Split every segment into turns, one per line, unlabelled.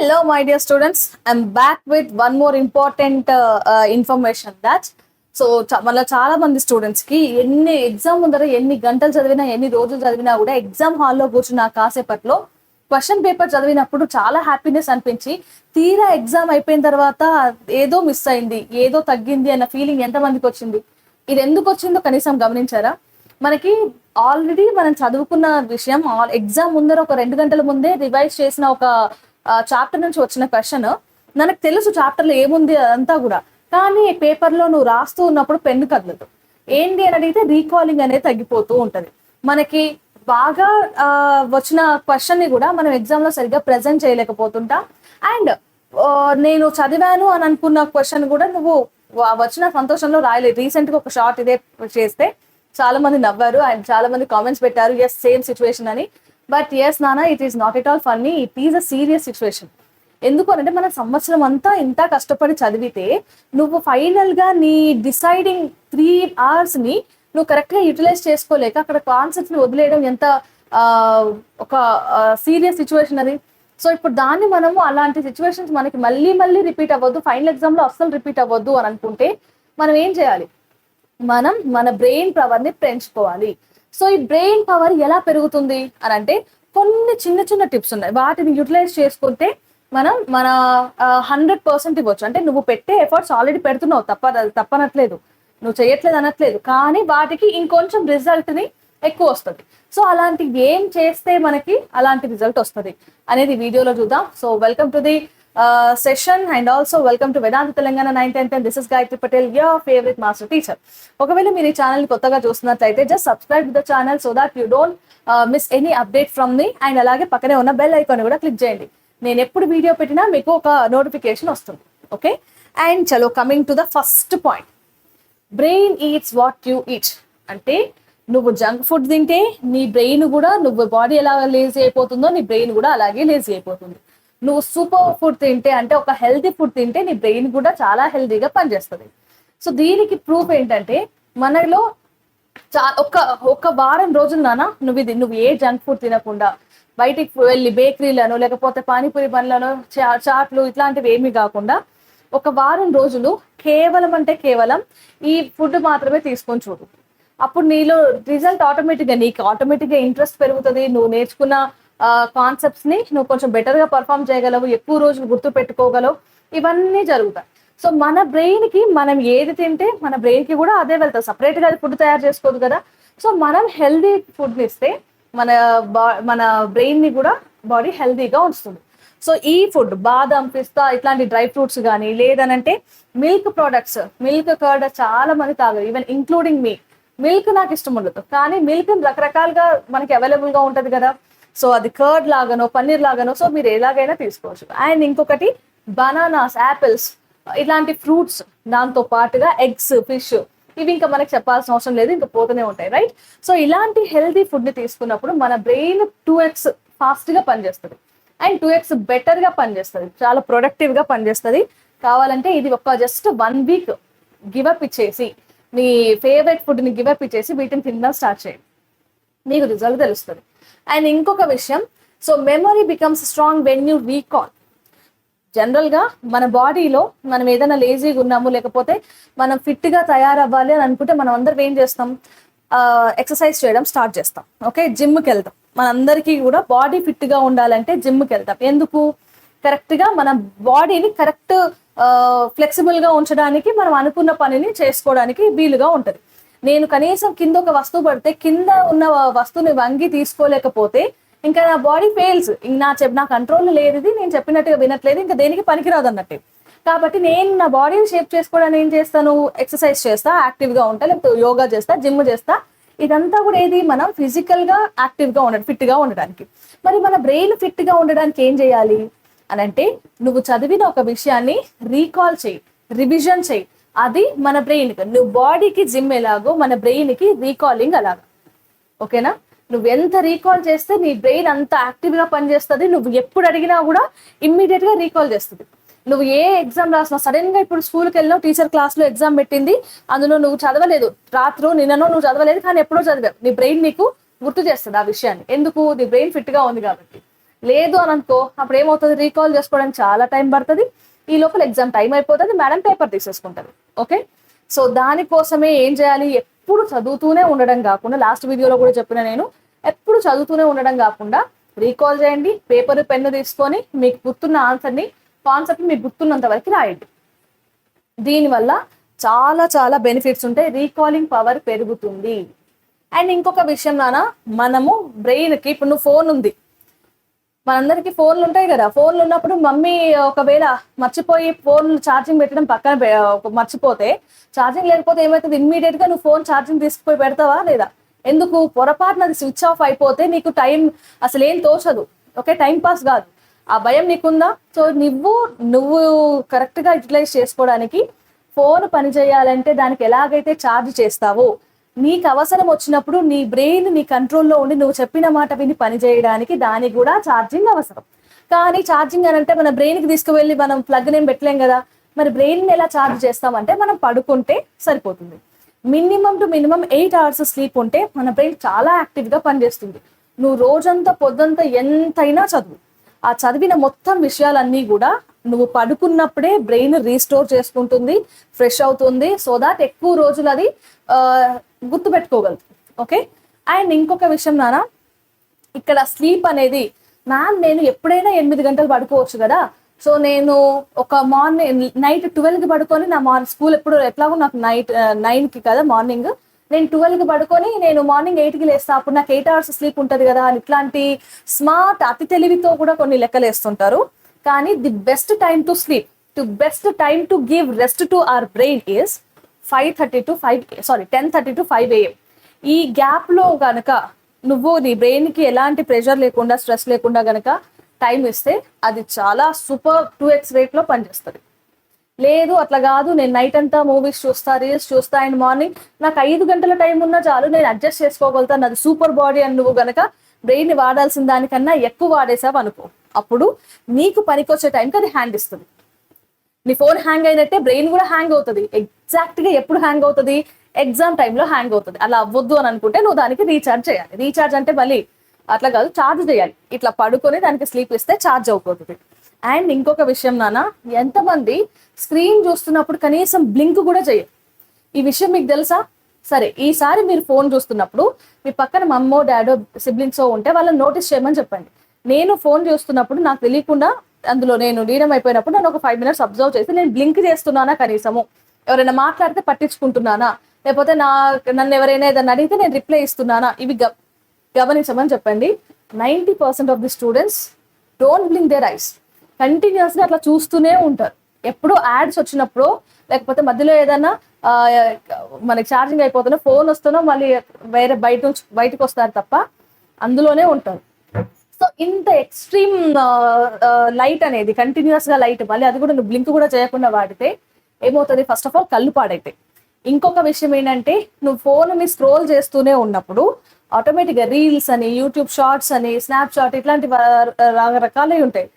Hello, my dear students. I'm back with one more important information that మళ్ళీ చాలా మంది students కి ఎన్ని ఎగ్జామ్ ముందర ఎన్ని గంటలు చదివినా ఎన్ని రోజులు చదివినా కూడా ఎగ్జామ్ హాల్లో కూర్చున్న కాసేపట్లో క్వశ్చన్ పేపర్ చదివినప్పుడు చాలా హ్యాపీనెస్ అనిపించి తీరా ఎగ్జామ్ అయిపోయిన తర్వాత ఏదో మిస్ అయింది, ఏదో తగ్గింది అన్న ఫీలింగ్ ఎంతమందికి వచ్చింది? ఇది ఎందుకు వచ్చిందో కనీసం గమనించారా? మనకి ఆల్రెడీ మనం చదువుకున్న విషయం ఎగ్జామ్ ముందర ఒక 2 గంటల ముందే రివైజ్ చేసిన ఒక చాప్టర్ నుంచి వచ్చిన క్వశ్చన్ మనకు తెలుసు చాప్టర్ లో ఏముంది అదంతా కూడా, కానీ పేపర్ లో నువ్వు రాస్తూ ఉన్నప్పుడు పెన్ను కదలదు. ఏంటి అని అడిగితే రీకాలింగ్ అనేది తగ్గిపోతూ ఉంటది. మనకి బాగా వచ్చిన క్వశ్చన్ ని కూడా మనం ఎగ్జామ్ లో సరిగ్గా ప్రెజెంట్ చేయలేకపోతుంటాం. అండ్ నేను చదివాను అని అనుకున్న క్వశ్చన్ కూడా నువ్వు వచ్చిన సంతోషంలో రాయలేదు. రీసెంట్ గా ఒక షార్ట్ ఇదే చేస్తే చాలా మంది నవ్వారు అండ్ చాలా మంది కామెంట్స్ పెట్టారు, ఎస్ సేమ్ సిచ్యువేషన్ అని. బట్ ఎస్ నానా, it is not at all funny, it is a serious situation. ఎందుకు అంటే మన సంవత్సరం అంతా ఇంత కష్టపడి చదివితే నువ్వు ఫైనల్ గా నీ డిసైడింగ్ 3 hours ని నువ్వు కరెక్ట్ గా యూటిలైజ్ చేసుకోలేక అక్కడ కాన్సెప్ట్స్ ని వదిలేయడం ఎంత ఒక సీరియస్ సిచ్యువేషన్ అది. సో ఇప్పుడు దాన్ని మనము అలాంటి సిచ్యువేషన్స్ మనకి మళ్ళీ మళ్ళీ రిపీట్ అవ్వద్దు, ఫైనల్ ఎగ్జామ్ లో అస్సలు రిపీట్ అవ్వద్దు అని అనుకుంటే మనం ఏం చేయాలి? మనం మన బ్రెయిన్ పవర్ ని పెంచుకోవాలి. సో ఈ బ్రెయిన్ పవర్ ఎలా పెరుగుతుంది అని అంటే కొన్ని చిన్న చిన్న టిప్స్ ఉన్నాయి, వాటిని యూటిలైజ్ చేసుకుంటే మనం మన 100% ఇవ్వచ్చు. అంటే నువ్వు పెట్టే ఎఫర్ట్స్ ఆల్రెడీ పెడుతున్నావు, తప్పనట్లేదు, నువ్వు చేయట్లేదు అనట్లేదు, కానీ వాటికి ఇంకొంచెం రిజల్ట్ ని ఎక్కువ వస్తుంది. సో అలాంటి ఏం చేస్తే మనకి అలాంటి రిజల్ట్ వస్తుంది అనేది వీడియోలో చూద్దాం. So welcome to the session and also welcome to Vedanta Telangana 9th and 10th. This is Gayatri Patel, your favourite master teacher. ఒకవేళ మీరు ఈ ఛానల్ కొత్తగా చూస్తున్నట్లయితే just subscribe the channel so that you don't miss any update from me. And అలాగే పక్కనే ఉన్న bell icon కూడా click చేయండి. నేను ఎప్పుడు వీడియో పెట్టినా మీకు ఒక నోటిఫికేషన్ వస్తుంది. ఓకే, అండ్ చలో coming to the first point. Brain eats what you eat. అంటే నువ్వు జంక్ ఫుడ్ తింటే నీ బ్రెయిన్ కూడా, నువ్వు బాడీ ఎలా లేజీ అయిపోతుందో నీ బ్రెయిన్ కూడా అలాగే లేజీ అయిపోతుంది. నువ్వు సూపర్ ఫుడ్ తింటే, అంటే ఒక హెల్తీ ఫుడ్ తింటే నీ బ్రెయిన్ కూడా చాలా హెల్తీగా పనిచేస్తుంది. సో దీనికి ప్రూఫ్ ఏంటంటే మనలో ఒక వారం రోజులు నానా నువ్వు ఏ జంక్ ఫుడ్ తినకుండా బయటికి వెళ్ళి బేకరీలను లేకపోతే పానీపూరి బండ్లను చాట్లు ఇట్లాంటివి ఏమీ కాకుండా ఒక వారం రోజులు కేవలం ఈ ఫుడ్ మాత్రమే తీసుకొని చూడు. అప్పుడు నీలో రిజల్ట్ ఆటోమేటిక్గా ఇంట్రెస్ట్ పెరుగుతుంది. నువ్వు నేర్చుకున్న కాన్సెప్ట్స్ ని నువ్వు కొంచెం బెటర్ గా పర్ఫామ్ చేయగలవు, ఎక్కువ రోజులు గుర్తు పెట్టుకోగలవు, ఇవన్నీ జరుగుతాయి. సో మన బ్రెయిన్ కి మనం ఏది తింటే మన బ్రెయిన్ కి కూడా అదే వెళ్తుంది. సపరేట్ గా అది ఫుడ్ తయారు చేసుకోదు కదా. సో మనం హెల్దీ ఫుడ్ ని ఇస్తే మన బ్రెయిన్ ని కూడా బాడీ హెల్దీగా ఉంచుతుంది. సో ఈ ఫుడ్ బాదం, పిస్తా ఇట్లాంటి డ్రై ఫ్రూట్స్ కానీ, లేదనంటే మిల్క్ ప్రొడక్ట్స్, మిల్క్ కర్డ్ చాలా మంది తాగరు, ఈవెన్ ఇంక్లూడింగ్ మీ. మిల్క్ నాకు ఇష్టం ఉండదు, కానీ మిల్క్ రకరకాలుగా మనకి అవైలబుల్ గా ఉంటది కదా. సో అది కర్డ్ లాగానో పన్నీర్ లాగానో, సో మీరు ఎలాగైనా తీసుకోవచ్చు. అండ్ ఇంకొకటి బనానాస్, యాపిల్స్ ఇలాంటి ఫ్రూట్స్, దాంతో పాటుగా ఎగ్స్, ఫిష్, ఇవి ఇంకా మనకి చెప్పాల్సిన అవసరం లేదు, ఇంకా పోతూనే ఉంటాయి, రైట్? సో ఇలాంటి హెల్దీ ఫుడ్ ని తీసుకున్నప్పుడు మన బ్రెయిన్ 2x ఫాస్ట్ గా పనిచేస్తుంది అండ్ 2x బెటర్ గా పనిచేస్తుంది, చాలా ప్రొడక్టివ్ గా పనిచేస్తుంది. కావాలంటే ఇది ఒక జస్ట్ 1 week గివప్ ఇచ్చేసి, మీ ఫేవరెట్ ఫుడ్ ని గివప్ ఇచ్చేసి వీటిని తినడం స్టార్ట్ చేయండి, మీకు రిజల్ట్ తెలుస్తుంది. అండ్ ఇంకొక విషయం, so memory becomes strong when you recall. General గా మన బాడీలో మనం ఏదైనా లేజీగా ఉన్నాము, లేకపోతే మనం ఫిట్ గా తయారవ్వాలి అని అనుకుంటే మనం అందరం ఏం చేస్తాం? ఎక్సర్సైజ్ చేయడం స్టార్ట్ చేస్తాం. ఓకే, జిమ్కి వెళ్తాం. మనందరికీ కూడా బాడీ ఫిట్ గా ఉండాలంటే జిమ్కి వెళ్తాం. ఎందుకు? కరెక్ట్ గా మన బాడీని కరెక్ట్ ఫ్లెక్సిబుల్ గా ఉంచడానికి, మనం అనుకున్న పనిని చేసుకోవడానికి వీలుగా ఉంటది. నేను కనీసం కింద ఒక వస్తువు పడితే కింద ఉన్న వస్తువుని వంగి తీసుకోలేకపోతే ఇంకా నా బాడీ ఫెయిల్స్. నా కంట్రోల్ లేదు, ఇది నేను చెప్పినట్టుగా వినట్లేదు, ఇంకా దేనికి పనికిరాదు అన్నట్టు. కాబట్టి నేను నా బాడీని షేప్ చేసుకోవడానికి ఏం చేస్తాను? ఎక్సర్సైజ్ చేస్తా, యాక్టివ్ గా ఉంటా, లేకపోతే యోగా చేస్తా, జిమ్ చేస్తా. ఇదంతా కూడా ఏది? మనం ఫిజికల్ గా యాక్టివ్ గా ఉండడం, ఫిట్ గా ఉండడానికి. మరి మన బ్రెయిన్ ఫిట్ గా ఉండడానికి ఏం చేయాలి అని అంటే, నువ్వు చదివిన ఒక విషయాన్ని రీకాల్ చేయి, రివిజన్ చేయి. అది మన బ్రెయిన్ కి, నువ్వు బాడీకి జిమ్ ఎలాగో మన బ్రెయిన్ కి రీకాలింగ్ అలాగా. ఓకేనా? నువ్వు ఎంత రీకాల్ చేస్తే నీ బ్రెయిన్ అంత యాక్టివ్ గా పనిచేస్తుంది. నువ్వు ఎప్పుడు అడిగినా కూడా ఇమ్మీడియట్ గా రీకాల్ చేస్తుంది. నువ్వు ఏ ఎగ్జామ్ రాసినా, సడన్ గా ఇప్పుడు స్కూల్కి వెళ్ళినావు, టీచర్ క్లాస్ లో ఎగ్జామ్ పెట్టింది, అందులో నువ్వు చదవలేదు, రాత్రో నిన్ననో నువ్వు చదవలేదు, కానీ ఎప్పుడో చదివావు, నీ బ్రెయిన్ నీకు గుర్తు చేస్తుంది ఆ విషయాన్ని. ఎందుకు? నీ బ్రెయిన్ ఫిట్ గా ఉంది కాబట్టి. లేదు అని అనుకో, అప్పుడు ఏమవుతుంది, రీకాల్ చేసుకోవడానికి చాలా టైం పడుతుంది. ఈ లోపల ఎగ్జామ్ టైం అయిపోతుంది, మేడం పేపర్ తీసేసుకుంటుంది. ఓకే, సో దానికోసమే ఏం చేయాలి, ఎప్పుడు చదువుతూనే ఉండడం కాకుండా, లాస్ట్ వీడియోలో కూడా చెప్పిన నేను, ఎప్పుడు చదువుతూనే ఉండడం కాకుండా రీకాల్ చేయండి. పేపర్ పెన్ను తీసుకొని మీకు గుర్తున్న ఆన్సర్ని, కాన్సెప్ట్ మీకు గుర్తున్నంత వరకు రాయండి. దీనివల్ల చాలా చాలా బెనిఫిట్స్ ఉంటాయి, రీకాలింగ్ పవర్ పెరుగుతుంది. అండ్ ఇంకొక విషయం నాన్న, మనము బ్రెయిన్కి, ఇప్పుడు నువ్వు ఫోన్ ఉంది, మనందరికి ఫోన్లు ఉంటాయి కదా, ఫోన్లు ఉన్నప్పుడు మమ్మీ ఒకవేళ మర్చిపోయి ఫోన్ ఛార్జింగ్ పెట్టడం పక్కన మర్చిపోతే, ఛార్జింగ్ లేకపోతే ఏమవుతుంది, ఇమ్మీడియట్ గా నువ్వు ఫోన్ ఛార్జింగ్ తీసుకుపోయి పెడతావా లేదా? ఎందుకు, పొరపాటున అది స్విచ్ ఆఫ్ అయిపోతే నీకు టైం అసలు ఏం తోచదు. ఓకే, టైం పాస్ కాదు, ఆ భయం నీకుందా? సో నువ్వు కరెక్ట్ గా యూటిలైజ్ చేసుకోవడానికి, ఫోన్ పని చేయాలంటే దానికి ఎలాగైతే ఛార్జ్ చేస్తావో, నీకు అవసరం వచ్చినప్పుడు నీ బ్రెయిన్ నీ కంట్రోల్లో ఉండి నువ్వు చెప్పిన మాట విని పని చేయడానికి దానికి కూడా ఛార్జింగ్ అవసరం. కానీ ఛార్జింగ్ అని అంటే మన బ్రెయిన్కి తీసుకువెళ్ళి మనం ప్లగ్ నేమ్ పెట్టలేం కదా. మరి బ్రెయిన్ ఎలా ఛార్జ్ చేస్తామంటే, మనం పడుకుంటే సరిపోతుంది. Minimum to minimum 8 hours sleep ఉంటే మన బ్రెయిన్ చాలా యాక్టివ్గా పనిచేస్తుంది. నువ్వు రోజంతా పొద్దంతా ఎంతైనా చదువు, ఆ చదివిన మొత్తం విషయాలన్నీ కూడా నువ్వు పడుకున్నప్పుడే బ్రెయిన్ రీస్టోర్ చేసుకుంటుంది, ఫ్రెష్ అవుతుంది. సో దాట్ ఎక్కువ రోజులు అది గుర్తుపెట్టుకోగలదు. ఓకే, అండ్ ఇంకొక విషయం నాన్న, ఇక్కడ స్లీప్ అనేది, మ్యామ్ నేను ఎప్పుడైనా 8 గంటలు పడుకోవచ్చు కదా, సో నేను ఒక నైట్ 12కి పడుకొని, నా స్కూల్ ఎట్లాగో నాకు నైట్ 9కి కదా మార్నింగ్, నేను 12కి పడుకొని నేను మార్నింగ్ 8కి లేస్తా, అప్పుడు నాకు 8 hours స్లీప్ ఉంటుంది కదా అని, ఇట్లాంటి స్మార్ట్ అతి తెలివితో కూడా కొన్ని లెక్కలు వేస్తుంటారు. కానీ the best time to sleep, best time to give rest to our brain is 10:30 to 5 AM. ఈ గ్యాప్ లో గనక నువ్వు నీ బ్రెయిన్ కి ఎలాంటి ప్రెషర్ లేకుండా, స్ట్రెస్ లేకుండా గనక టైం ఇస్తే, అది చాలా సూపర్ 2x రేట్ లో పనిచేస్తుంది. లేదు అట్లా కాదు, నేను నైట్ అంతా మూవీస్ చూస్తా, రీల్స్ చూస్తా, అండ్ మార్నింగ్ నాకు 5 గంటల టైం ఉన్నా చాలు, నేను అడ్జస్ట్ చేసుకోగలుగుతాను, అది సూపర్ బాడీ అని నువ్వు గనక బ్రెయిన్ వాడాల్సిన దానికన్నా ఎక్కువ వాడేసావు అనుకో, అప్పుడు నీకు పనికొచ్చే టైంకి అది హ్యాండ్ ఇస్తుంది. నీ ఫోన్ హ్యాంగ్ అయినట్టే బ్రెయిన్ కూడా హ్యాంగ్ అవుతుంది. ఎగ్జాక్ట్ గా ఎప్పుడు హ్యాంగ్ అవుతుంది, ఎగ్జామ్ టైంలో హ్యాంగ్ అవుతుంది. అలా అవ్వద్దు అని అనుకుంటే నువ్వు దానికి రీఛార్జ్ చేయాలి. రీఛార్జ్ అంటే మళ్ళీ అట్లా కాదు, ఛార్జ్ చేయాలి. ఇట్లా పడుకొని దానికి స్లీప్ ఇస్తే ఛార్జ్ అయిపోతుంది. అండ్ ఇంకొక విషయం నాన్న, ఎంతమంది స్క్రీన్ చూస్తున్నప్పుడు కనీసం బ్లింక్ కూడా చేయరు, ఈ విషయం మీకు తెలుసా? సరే, ఈసారి మీరు ఫోన్ చూస్తున్నప్పుడు మీ పక్కన మమ్మో డాడో సిబ్లింగ్సో ఉంటే వాళ్ళని నోటీస్ చేయమని చెప్పండి. నేను ఫోన్ చూస్తున్నప్పుడు నాకు తెలియకుండా అందులో నేను లీనం అయిపోయినప్పుడు నేను ఒక 5 minutes అబ్జర్వ్ చేసి, నేను బ్లింక్ చేస్తున్నానా, కనీసము ఎవరైనా మాట్లాడితే పట్టించుకుంటున్నానా, లేకపోతే నన్ను ఎవరైనా ఏదైనా అడిగితే నేను రిప్లై ఇస్తున్నానా, ఇవి గమనించమని చెప్పండి. 90% of the students don't blink there ice, కంటిన్యూస్గా అట్లా చూస్తూనే ఉంటారు. ఎప్పుడు యాడ్స్ వచ్చినప్పుడు, లేకపోతే మధ్యలో ఏదైనా మనకి ఛార్జింగ్ అయిపోతున్నా ఫోన్ వస్తున్నా మళ్ళీ వేరే బయటకు వస్తారు తప్ప అందులోనే ఉంటారు. సో ఇంత ఎక్స్ట్రీమ్ లైట్ అనేది, కంటిన్యూస్ గా లైట్, మళ్ళీ అది కూడా నువ్వు బ్లింక్ కూడా చేయకుండా వాడితే ఏమవుతుంది, ఫస్ట్ ఆఫ్ ఆల్ కళ్ళు పాడైతాయి. ఇంకొక విషయం ఏంటంటే, నువ్వు ఫోన్ని స్క్రోల్ చేస్తూనే ఉన్నప్పుడు ఆటోమేటిక్గా రీల్స్ అని, యూట్యూబ్ షార్ట్స్ అని, స్నాప్చాట్ ఇట్లాంటి రకరకాలే ఉంటాయి.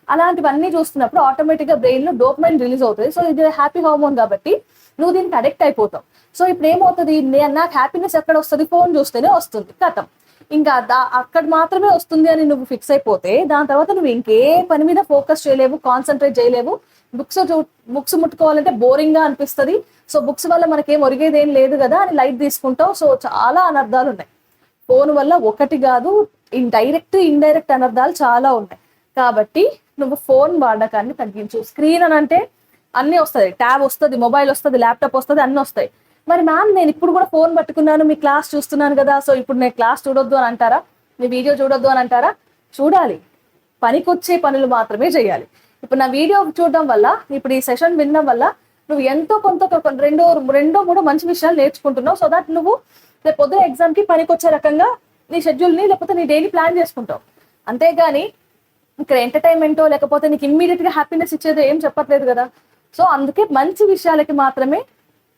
అలాంటివన్నీ చూస్తున్నప్పుడు ఆటోమేటిక్గా బ్రెయిన్లో డోపమైన్ రిలీజ్ అవుతుంది. సో ఇది హ్యాపీ హార్మోన్ కాబట్టి నువ్వు దీనికి అడిక్ట్ అయిపోతావు. సో ఇప్పుడు ఏమవుతుంది, నాకు హ్యాపీనెస్ ఎక్కడ వస్తుంది, ఫోన్ చూస్తేనే వస్తుంది, కథం. ఇంకా అక్కడ మాత్రమే వస్తుంది అని నువ్వు ఫిక్స్ అయిపోతే, దాని తర్వాత నువ్వు ఇంకే పని మీద ఫోకస్ చేయలేవు, కాన్సన్ట్రేట్ చేయలేవు. బుక్స్ ముట్టుకోవాలంటే బోరింగ్ గా అనిపిస్తుంది. సో బుక్స్ వల్ల మనకేం ఒరిగేది ఏం లేదు కదా అని లైట్ తీసుకుంటావు. సో చాలా అనర్థాలు ఉన్నాయి ఫోన్ వల్ల, ఒకటి కాదు, ఇండైరెక్ట్ అనర్థాలు చాలా ఉన్నాయి. కాబట్టి నువ్వు ఫోన్ వాడకాన్ని తగ్గించు. స్క్రీన్ అని అంటే అన్నీ వస్తుంది, ట్యాబ్ వస్తుంది, మొబైల్ వస్తుంది, ల్యాప్టాప్ వస్తుంది, అన్నీ వస్తాయి. మరి మ్యామ్ నేను ఇప్పుడు కూడా ఫోన్ పట్టుకున్నాను, మీ క్లాస్ చూస్తున్నాను కదా, సో ఇప్పుడు నేను క్లాస్ చూడొద్దు అని అంటారా, మీ వీడియో చూడొద్దు అని అంటారా? చూడాలి, పనికొచ్చే పనులు మాత్రమే చేయాలి. ఇప్పుడు నా వీడియో చూడడం వల్ల, ఇప్పుడు ఈ సెషన్ వినడం వల్ల నువ్వు ఎంతో కొంత రెండో మూడో మంచి విషయాలు నేర్చుకుంటున్నావు. సో దట్ నువ్వు రేపు పొద్దున ఎగ్జామ్కి పనికొచ్చే రకంగా నీ షెడ్యూల్ని లేకపోతే నీ డైలీ ప్లాన్ చేసుకుంటావు. అంతేగాని ఇక్కడ ఎంటర్టైన్మెంటో లేకపోతే నీకు ఇమ్మీడియట్గా హ్యాపీనెస్ ఇచ్చేదో ఏం చెప్పట్లేదు కదా. సో అందుకే మంచి విషయాలకి మాత్రమే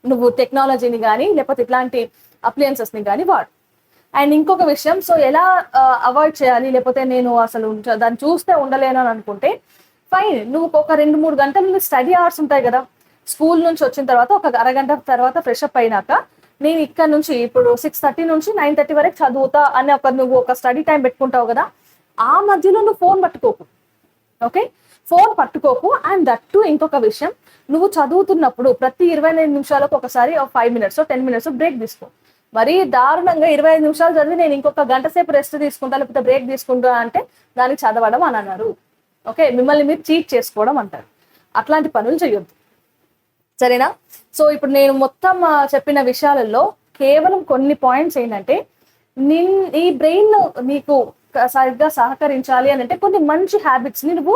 నువ్వు టెక్నాలజీని కానీ లేకపోతే ఇట్లాంటి అప్లయన్సెస్ని కానీ వాడు. అండ్ ఇంకొక విషయం, సో ఎలా అవాయిడ్ చేయాలి, లేకపోతే నేను అసలు దాన్ని చూస్తే ఉండలేను అని అనుకుంటే ఫైన్, నువ్వు ఒక 2-3 గంటలు స్టడీ అవర్స్ ఉంటాయి కదా, స్కూల్ నుంచి వచ్చిన తర్వాత ఒక అరగంట తర్వాత ఫ్రెష్ అప్ అయినాక నేను ఇక్కడ నుంచి ఇప్పుడు 6:30 నుంచి 9:30 వరకు చదువుతా అని నువ్వు ఒక స్టడీ టైం పెట్టుకుంటావు కదా, ఆ మధ్యలో నువ్వు ఫోన్ పట్టుకోకు. ఓకే, ఫోన్ పట్టుకోకు. అండ్ దట్టు ఇంకొక విషయం, నువ్వు చదువుతున్నప్పుడు ప్రతి 25 నిమిషాలకు ఒకసారి 5 minutes 10 minutes బ్రేక్ తీసుకో. మరీ దారుణంగా 25 నిమిషాలు చదివి నేను ఇంకొక గంట సేపు రెస్ట్ తీసుకుంటా లేకపోతే బ్రేక్ తీసుకుంటా అంటే దానికి చదవడం అని అన్నారు. ఓకే, మిమ్మల్ని మీరు చీట్ చేసుకోవడం అంటారు. అట్లాంటి పనులు చేయొద్దు, సరేనా? సో ఇప్పుడు నేను మొత్తం చెప్పిన విషయాలలో కేవలం కొన్ని పాయింట్స్ ఏంటంటే, ఈ బ్రెయిన్ నీకు సరిగ్గా సహకరించాలి అని అంటే కొన్ని మంచి హ్యాబిట్స్ ని నువ్వు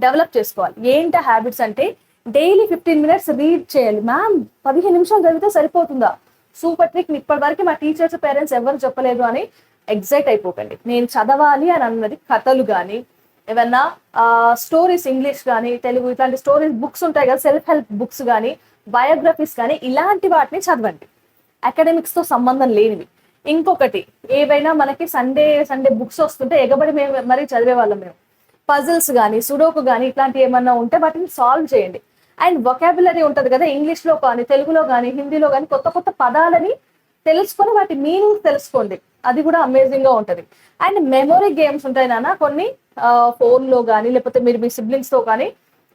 డెవలప్ చేసుకోవాలి. ఏంటి హ్యాబిట్స్ అంటే, డైలీ 15 minutes రీడ్ చేయాలి. మ్యామ్ 15 నిమిషాలు చదివితే సరిపోతుందా? Super trick. ఇప్పటి వరకు మా టీచర్స్ పేరెంట్స్ ఎవరు చెప్పలేదు అని ఎగ్జైట్ అయిపోకండి. నేను చదవాలి అని అన్నది కథలు కానీ, ఏమన్నా స్టోరీస్, ఇంగ్లీష్ కానీ తెలుగు ఇట్లాంటి స్టోరీస్ బుక్స్ ఉంటాయి కదా, సెల్ఫ్ హెల్ప్ బుక్స్ కానీ, బయోగ్రఫీస్ కానీ, ఇలాంటి వాటిని చదవండి, అకాడమిక్స్ తో సంబంధం లేనివి. ఇంకొకటి, ఏవైనా మనకి సండే బుక్స్ వస్తుంటే ఎగబడి మరీ చదివే వాళ్ళం మేము. పజిల్స్ కానీ, సుడోకు కానీ ఇట్లాంటివి ఏమన్నా ఉంటే వాటిని సాల్వ్ చేయండి. అండ్ వొకాబులరీ ఉంటుంది కదా, ఇంగ్లీష్ లో కానీ, తెలుగులో కానీ, హిందీలో కానీ కొత్త కొత్త పదాలని తెలుసుకొని వాటి మీనింగ్ తెలుసుకోండి, అది కూడా అమేజింగ్ గా ఉంటది. అండ్ మెమొరీ గేమ్స్ ఉంటాయి నాన్న కొన్ని, ఫోన్ లో కానీ లేకపోతే మీరు మీ సిబ్లింగ్స్ తో కానీ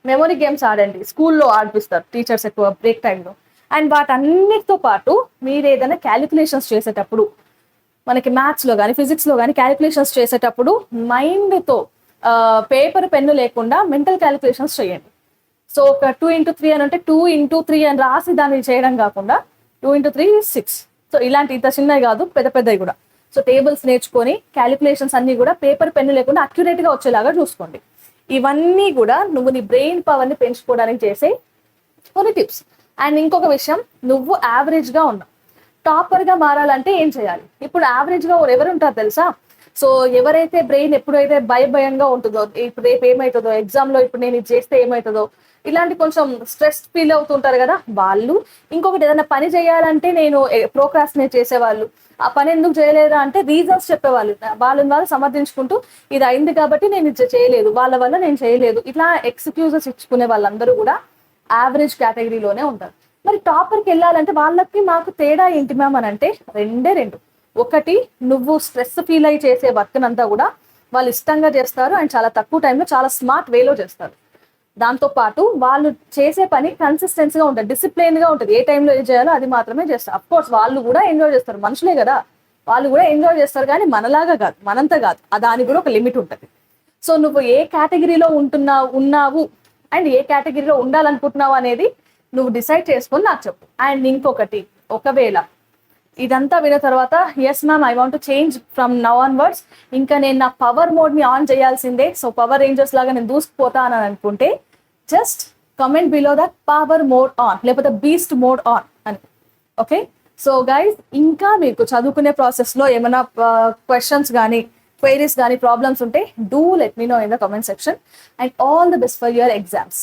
మెమొరీ గేమ్స్ ఆడండి. స్కూల్లో ఆడిపిస్తారు టీచర్స్ ఎక్కువ బ్రేక్ టైంలో. అండ్ వాటన్నిటితో పాటు మీరు ఏదైనా క్యాలిక్యులేషన్స్ చేసేటప్పుడు, మనకి మ్యాథ్స్ లో కానీ ఫిజిక్స్ లో కానీ క్యాలిక్యులేషన్స్ చేసేటప్పుడు మైండ్ తో పేపర్ పెన్ను లేకుండా మెంటల్ క్యాలిక్యులేషన్స్ చేయండి. సో ఒక 2 into 3 అని అంటే 2 into 3 అని రాసి దాన్ని చేయడం కాకుండా 2 into 3 is 6. సో ఇలాంటి ఇంత చిన్నవి కాదు, పెద్ద పెద్దవి కూడా. సో టేబుల్స్ నేర్చుకొని క్యాలిక్యులేషన్స్ అన్ని కూడా పేపర్ పెన్ను లేకుండా అక్యురేట్ గా వచ్చేలాగా చూసుకోండి. ఇవన్నీ కూడా నువ్వు నీ బ్రెయిన్ పవర్ ని పెంచుకోవడానికి చేసే కొన్ని టిప్స్. అండ్ ఇంకొక విషయం, నువ్వు యావరేజ్ గా ఉన్నావు, టాపర్ గా మారాలంటే ఏం చేయాలి? ఇప్పుడు యావరేజ్ గా ఎవరు ఉంటారు తెలుసా? సో ఎవరైతే బ్రెయిన్ ఎప్పుడైతే భయంగా ఉంటుందో, ఇప్పుడు రేపు ఏమవుతుందో ఎగ్జామ్ లో, ఇప్పుడు నేను ఇది చేస్తే ఏమవుతుందో, ఇలాంటి కొంచెం స్ట్రెస్ ఫీల్ అవుతుంటారు కదా వాళ్ళు. ఇంకొకటి, ఏదైనా పని చేయాలంటే నేను ప్రోక్రాస్టినేట్ చేసేవాళ్ళు, ఆ పని ఎందుకు చేయలేదా అంటే రీజన్స్ చెప్పేవాళ్ళు, వాళ్ళని సమర్థించుకుంటూ ఇది అయింది కాబట్టి నేను ఇది చేయలేదు, వాళ్ళ వల్ల నేను చేయలేదు, ఇట్లా ఎక్స్క్యూజెస్ ఇచ్చుకునే వాళ్ళందరూ కూడా యావరేజ్ కేటగిరీలోనే ఉంటారు. మరి టాపర్కి వెళ్ళాలంటే వాళ్ళకి మాకు తేడా ఏంటి మ్యామ్ అని అంటే రెండు. ఒకటి, నువ్వు స్ట్రెస్ ఫీల్ అయ్యి చేసే వర్క్ అంతా కూడా వాళ్ళు ఇష్టంగా చేస్తారు అండ్ చాలా తక్కువ టైంలో చాలా స్మార్ట్ వేలో చేస్తారు. దాంతో పాటు వాళ్ళు చేసే పని కన్సిస్టెన్సీగా ఉంటుంది, డిసిప్లిన్ గా ఉంటుంది, ఏ టైంలో ఏం చేయాలో అది మాత్రమే చేస్తారు. అఫ్ కోర్స్ వాళ్ళు కూడా ఎంజాయ్ చేస్తారు, మనుషులే కదా, వాళ్ళు కూడా ఎంజాయ్ చేస్తారు, కానీ మనలాగా కాదు, మనంతా కాదు, దానికి కూడా ఒక లిమిట్ ఉంటుంది. సో నువ్వు ఏ కేటగిరీలో ఉన్నావు అండ్ ఏ కేటగిరీలో ఉండాలనుకుంటున్నావు అనేది నువ్వు డిసైడ్ చేసుకొని నాకు చెప్పు. అండ్ ఇంకొకటి, ఒకవేళ ఇదంతా విన్న తర్వాత yes ma'am I want to change from now onwards, ఇంకా నేను నా పవర్ మోడ్ ని ఆన్ చేయాల్సిందే, సో పవర్ రేంజర్స్ లాగా నేను దూసుకుపోతాను అని అనుకుంటే just comment below that power mode on లేకపోతే బీస్ట్ మోడ్ ఆన్ అని. ఓకే, సో గైస్, ఇంకా మీకు చదువుకునే ప్రాసెస్ లో ఏమైనా క్వశ్చన్స్ కానీ క్వైరీస్ కానీ ప్రాబ్లమ్స్ ఉంటే do let me know in the comment section. And all the best for your exams.